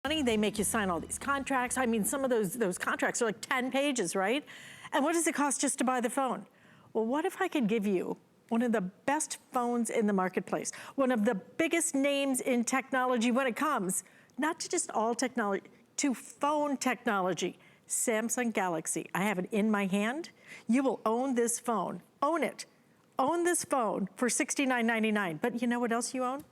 money. They make you sign all these contracts. I mean, some of those contracts are like 10 pages, right? And what does it cost just to buy the phone? Well, what if I could give you one of the best phones in the marketplace, one of the biggest names in technology when it comes, not to just all technology, to phone technology, Samsung Galaxy. I have it in my hand. You will own this phone, own it. Own this phone for $69.99. But you know what else you own?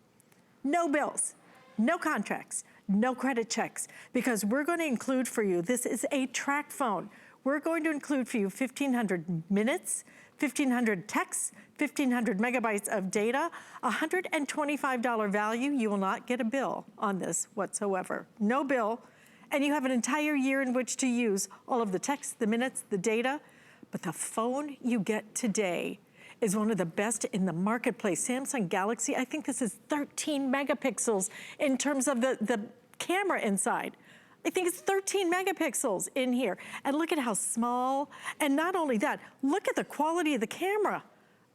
No bills, no contracts, no credit checks, because we're going to include for you, this is a Tracfone. We're going to include for you 1,500 minutes, 1,500 texts, 1,500 megabytes of data, $125 value. You will not get a bill on this whatsoever. No bill. And you have an entire year in which to use all of the texts, the minutes, the data. But the phone you get today is one of the best in the marketplace. Samsung Galaxy, I think this is 13 megapixels in terms of the camera inside. I think it's 13 megapixels in here. And look at how small, and not only that, look at the quality of the camera.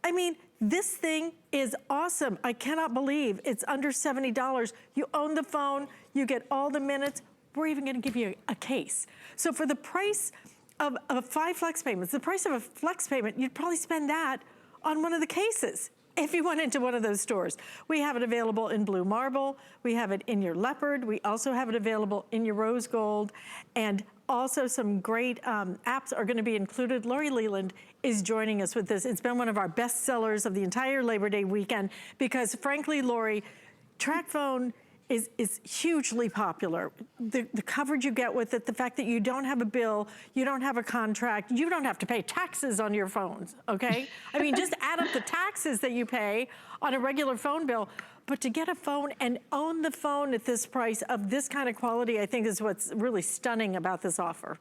I mean, this thing is awesome. I cannot believe it's under $70. You own the phone, you get all the minutes. We're even gonna give you a case. So for the price of 5 flex payments, the price of a flex payment, you'd probably spend that on one of the cases if you went into one of those stores. We have it available in blue marble. We have it in your leopard. We also have it available in your rose gold. And also some great apps are gonna be included. Lori Leland is joining us with this. It's been one of our best sellers of the entire Labor Day weekend because frankly, Lori, Tracfone is hugely popular. The coverage you get with it, the fact that you don't have a bill, you don't have a contract, you don't have to pay taxes on your phones, okay? I mean, just add up the taxes that you pay on a regular phone bill, but to get a phone and own the phone at this price of this kind of quality, I think is what's really stunning about this offer.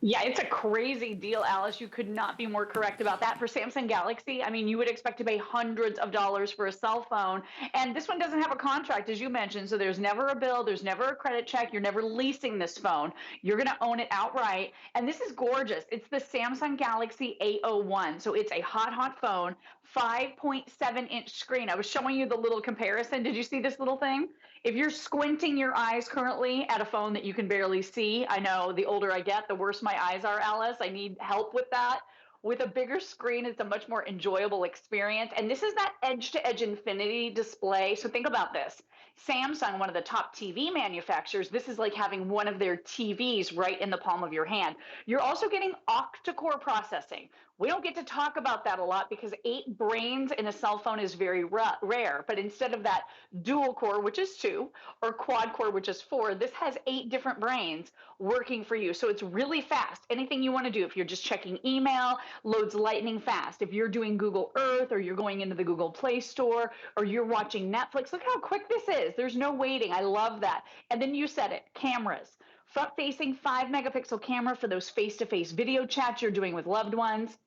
Yeah, it's a crazy deal, Alice. You could not be more correct about that. For Samsung Galaxy, I mean, you would expect to pay hundreds of dollars for a cell phone. And this one doesn't have a contract, as you mentioned. So there's never a bill. There's never a credit check. You're never leasing this phone. You're going to own it outright. And this is gorgeous. It's the Samsung Galaxy A01. So it's a hot, hot phone, 5.7-inch screen. I was showing you the little comparison. Did you see this little thing? If you're squinting your eyes currently at a phone that you can barely see, I know the older I get, the worse my eyes are, Alice. I need help with that. With a bigger screen, it's a much more enjoyable experience. And this is that edge-to-edge infinity display. So think about this. Samsung, one of the top TV manufacturers, this is like having one of their TVs right in the palm of your hand. You're also getting octa-core processing. We don't get to talk about that a lot because 8 brains in a cell phone is very rare. But instead of that dual core, which is 2, or quad core, which is 4, this has 8 different brains working for you. So it's really fast. Anything you want to do, if you're just checking email, loads lightning fast. If you're doing Google Earth or you're going into the Google Play Store or you're watching Netflix, look how quick this is. There's no waiting. I love that. And then you said it, cameras. Front-facing 5-megapixel camera for those face-to-face video chats you're doing with loved ones.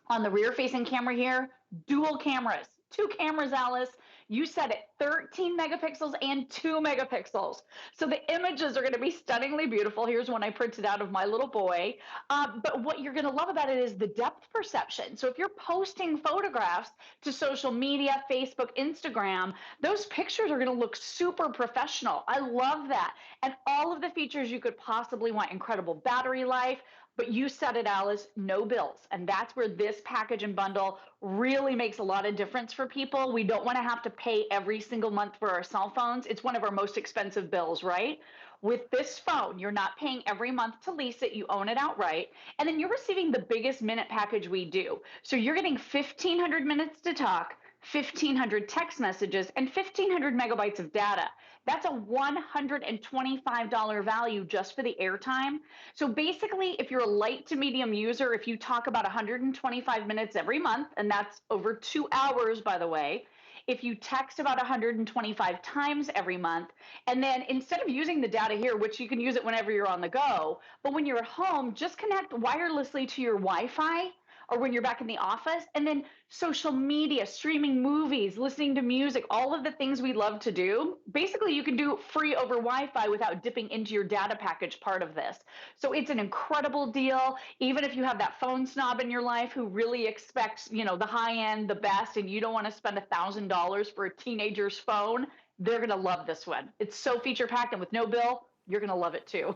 On the rear-facing camera here, dual cameras. 2 cameras, Alice. You said it, 13 megapixels and 2 megapixels. So the images are going to be stunningly beautiful. Here's one I printed out of my little boy. But what you're going to love about it is the depth perception. So if you're posting photographs to social media, Facebook, Instagram, those pictures are going to look super professional. I love that. And all of the features you could possibly want, incredible battery life. But you said it, Alice, no bills. And that's where this package and bundle really makes a lot of difference for people. We don't want to have to pay every single month for our cell phones. It's one of our most expensive bills, right? With this phone, you're not paying every month to lease it. You own it outright. And then you're receiving the biggest minute package we do. So you're getting 1,500 minutes to talk, 1,500 text messages, and 1,500 megabytes of data. That's a $125 value just for the airtime. So basically, if you're a light to medium user, if you talk about 125 minutes every month, and that's over 2 hours, by the way, if you text about 125 times every month, and then instead of using the data here, which you can use it whenever you're on the go, but when you're at home, just connect wirelessly to your Wi-Fi, or when you're back in the office, and then social media, streaming movies, listening to music, all of the things we love to do, basically you can do free over Wi-Fi without dipping into your data package part of this. So it's an incredible deal. Even if you have that phone snob in your life who really expects, you know, the high end, the best, and you don't want to spend $1,000 for a teenager's phone, they're going to love this one. It's so feature packed, and with no bill, you're gonna love it too.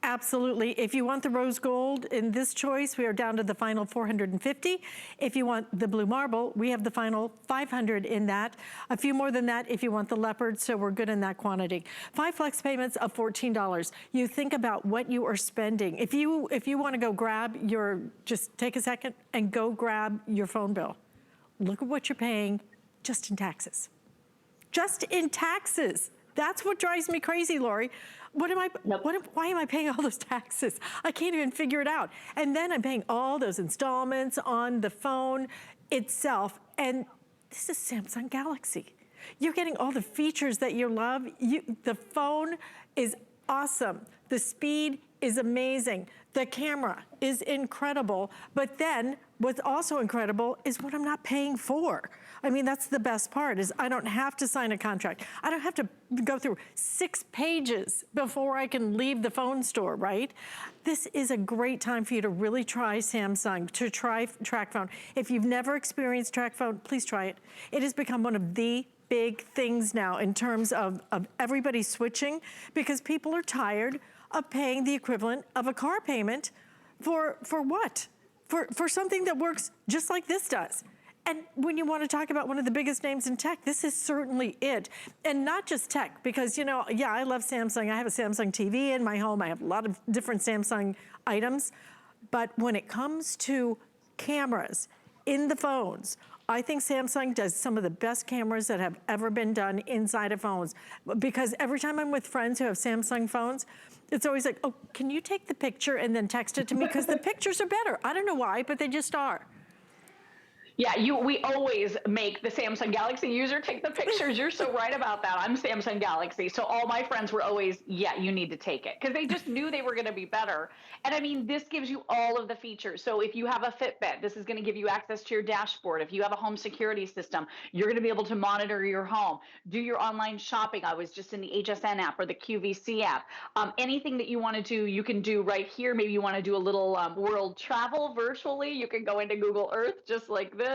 Absolutely. If you want the rose gold in this choice, we are down to the final 450. If you want the blue marble, we have the final 500 in that. A few more than that if you want the leopard, so we're good in that quantity. 5 flex payments of $14. You think about what you are spending. If you want to go grab your, just take a second and go grab your phone bill. Look at what you're paying just in taxes. Just in taxes. That's what drives me crazy, Lori. Why am I paying all those taxes? I can't even figure it out. And then I'm paying all those installments on the phone itself. And this is Samsung Galaxy. You're getting all the features that you love. The phone is awesome. The speed is amazing. The camera is incredible. But then what's also incredible is what I'm not paying for. I mean, that's the best part, is I don't have to sign a contract. I don't have to go through 6 pages before I can leave the phone store, right? This is a great time for you to really try Samsung, to try Tracfone. If you've never experienced Tracfone, please try it. It has become one of the big things now in terms of everybody switching, because people are tired of paying the equivalent of a car payment for what? For something that works just like this does. And when you want to talk about one of the biggest names in tech, this is certainly it. And not just tech, because, you know, yeah, I love Samsung. I have a Samsung TV in my home. I have a lot of different Samsung items. But when it comes to cameras in the phones, I think Samsung does some of the best cameras that have ever been done inside of phones. Because every time I'm with friends who have Samsung phones, it's always like, oh, can you take the picture and then text it to me? Because the pictures are better. I don't know why, but they just are. Yeah, we always make the Samsung Galaxy user take the pictures. You're so right about that. I'm Samsung Galaxy. So all my friends were always, yeah, you need to take it, because they just knew they were going to be better. And I mean, this gives you all of the features. So if you have a Fitbit, this is going to give you access to your dashboard. If you have a home security system, you're going to be able to monitor your home, do your online shopping. I was just in the HSN app or the QVC app. Anything that you want to do, you can do right here. Maybe you want to do a little world travel virtually. You can go into Google Earth just like this.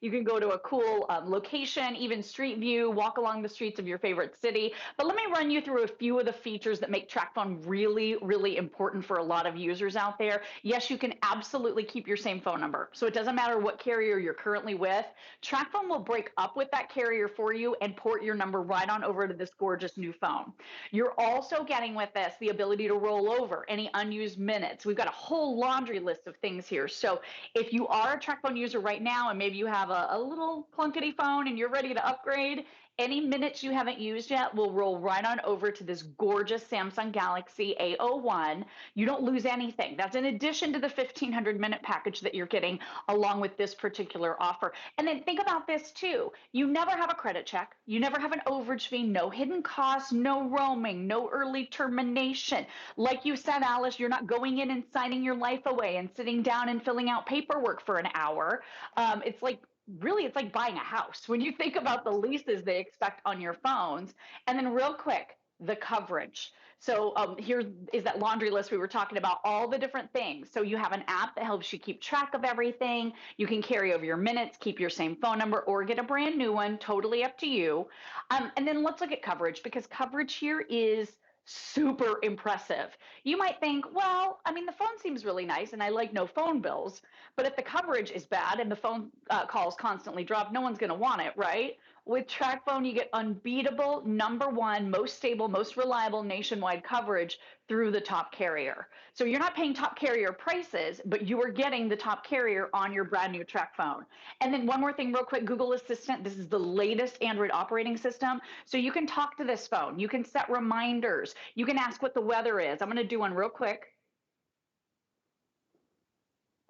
You can go to a cool location, even street view, walk along the streets of your favorite city. But let me run you through a few of the features that make Tracfone really, really important for a lot of users out there. Yes, you can absolutely keep your same phone number. So it doesn't matter what carrier you're currently with. Tracfone will break up with that carrier for you and port your number right on over to this gorgeous new phone. You're also getting with this the ability to roll over any unused minutes. We've got a whole laundry list of things here. So if you are a Tracfone user right now, and maybe you have a little clunkety phone and you're ready to upgrade, any minutes you haven't used yet will roll right on over to this gorgeous Samsung Galaxy A01. You don't lose anything. That's in addition to the 1,500 minute package that you're getting along with this particular offer. And then think about this too. You never have a credit check. You never have an overage fee, no hidden costs, no roaming, no early termination. Like you said, Alice, you're not going in and signing your life away and sitting down and filling out paperwork for an hour. It's like, really, it's like buying a house when you think about the leases they expect on your phones. And then real quick, the coverage. So here is that laundry list we were talking about, all the different things. So you have an app that helps you keep track of everything. You can carry over your minutes, keep your same phone number, or get a brand new one, totally up to you. And then let's look at coverage, because coverage here is super impressive. You might think, well, I mean, the phone seems really nice and I like no phone bills, but if the coverage is bad and the phone calls constantly drop, no one's going to want it, right? With Tracfone, you get unbeatable, #1, most stable, most reliable nationwide coverage through the top carrier. So you're not paying top carrier prices, but you are getting the top carrier on your brand new Tracfone. And then one more thing real quick, Google Assistant. This is the latest Android operating system. So you can talk to this phone. You can set reminders. You can ask what the weather is. I'm going to do one real quick.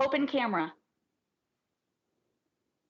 Open camera.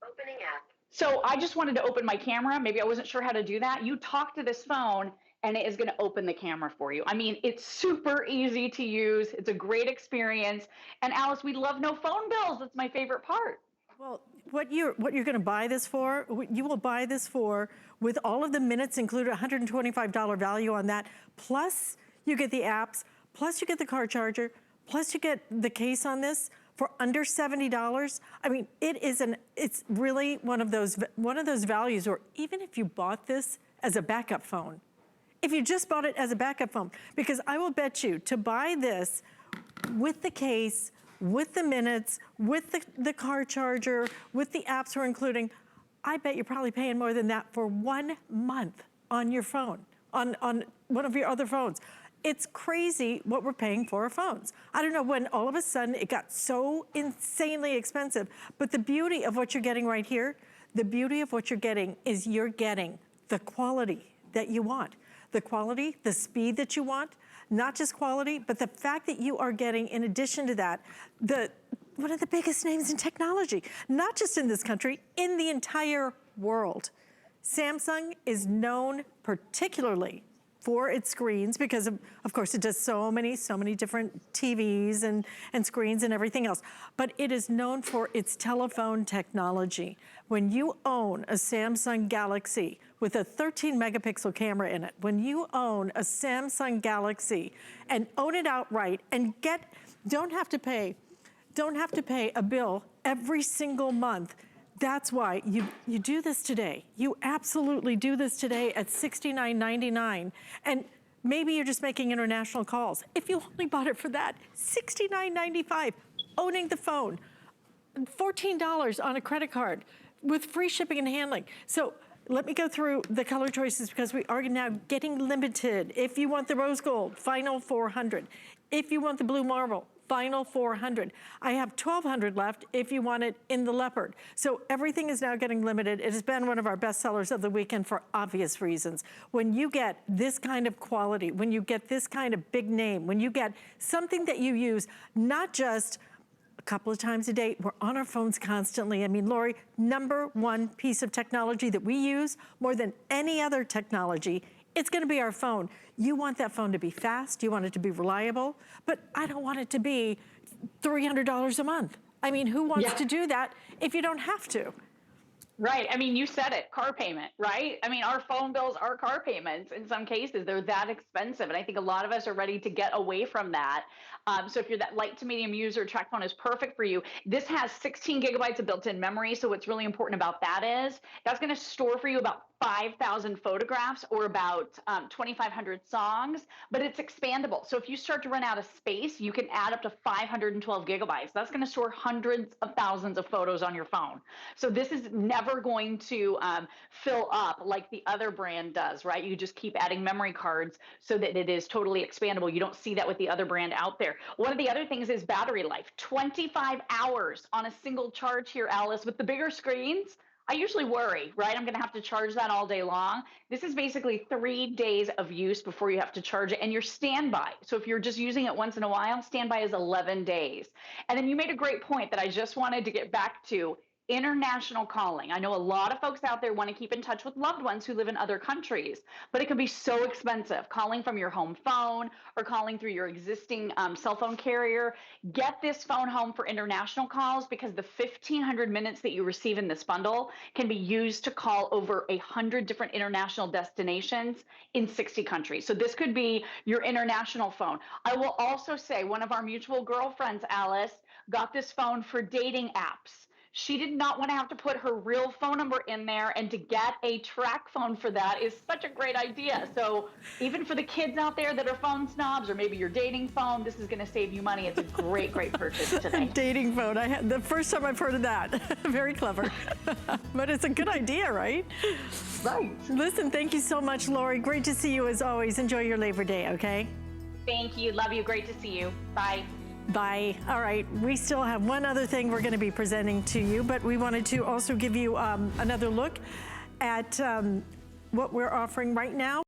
Opening app. So I just wanted to open my camera. Maybe I wasn't sure how to do that. You talk to this phone and it is going to open the camera for you. I mean, it's super easy to use. It's a great experience. And Alice, we love no phone bills. That's my favorite part. Well, what you're going to buy this for, you will buy this for, with all of the minutes included, $125 value on that. Plus you get the apps, plus you get the car charger, plus you get the case on this for under $70. I mean, it's really one of those values where even if you bought this as a backup phone, if you just bought it as a backup phone. Because I will bet you, to buy this with the case, with the minutes, with the car charger, with the apps we're including, I bet you're probably paying more than that for 1 month on your phone, on one of your other phones. It's crazy what we're paying for our phones. I don't know when all of a sudden it got so insanely expensive, but the beauty of what you're getting right here, the beauty of what you're getting is you're getting the quality that you want. The quality, the speed that you want, not just quality, but the fact that you are getting, in addition to that, one of the biggest names in technology, not just in this country, in the entire world. Samsung is known particularly for its screens because of course it does so many different TVs and screens and everything else, but it is known for its telephone technology. When you own a Samsung Galaxy with a 13 megapixel camera in it, when you own a Samsung Galaxy and own it outright and don't have to pay a bill every single month, that's why you do this today. You absolutely do this today at $69.99. And maybe you're just making international calls. If you only bought it for that, $69.95, owning the phone, $14 on a credit card with free shipping and handling. So let me go through the color choices because we are now getting limited. If you want the rose gold, final 400. If you want the blue marble, final 400. I have 1,200 left if you want it in the leopard. So everything is now getting limited. It has been one of our best sellers of the weekend for obvious reasons. When you get this kind of quality, when you get this kind of big name, when you get something that you use, not just a couple of times a day, we're on our phones constantly. I mean, Lori, #1 piece of technology that we use more than any other technology, it's gonna be our phone. You want that phone to be fast, you want it to be reliable, but I don't want it to be $300 a month. I mean, who wants to do that if you don't have to? Right. I mean, you said it, car payment, right? I mean, our phone bills are car payments. In some cases, they're that expensive. And I think a lot of us are ready to get away from that. So if you're that light to medium user, Tracfone is perfect for you. This has 16 gigabytes of built-in memory. So what's really important about that is that's going to store for you about 5,000 photographs or about 2,500 songs, but it's expandable. So if you start to run out of space, you can add up to 512 gigabytes. That's going to store hundreds of thousands of photos on your phone. So this is never going to fill up like the other brand does, right? You just keep adding memory cards so that it is totally expandable. You don't see that with the other brand out there. One of the other things is battery life. 25 hours on a single charge here, Alice. With the bigger screens, I usually worry, right? I'm going to have to charge that all day long. This is basically 3 days of use before you have to charge it, and you're standby. So if you're just using it once in a while, standby is 11 days. And then you made a great point that I just wanted to get back to. International calling. I know a lot of folks out there want to keep in touch with loved ones who live in other countries, but it can be so expensive calling from your home phone or calling through your existing cell phone carrier. Get this phone home for international calls because the 1,500 minutes that you receive in this bundle can be used to call over 100 different international destinations in 60 countries. So this could be your international phone. I will also say one of our mutual girlfriends, Alice, got this phone for dating apps. She did not want to have to put her real phone number in there, and to get a Tracfone for that is such a great idea. So even for the kids out there that are phone snobs, or maybe your dating phone, this is going to save you money. It's a great, great purchase today. Dating phone. I had the first time I've heard of that. Very clever. But it's a good idea, right? Right. Listen, thank you so much, Lori. Great to see you as always. Enjoy your Labor Day, okay? Thank you. Love you. Great to see you. Bye. Bye. All right, we still have one other thing we're going to be presenting to you, but we wanted to also give you another look at what we're offering right now.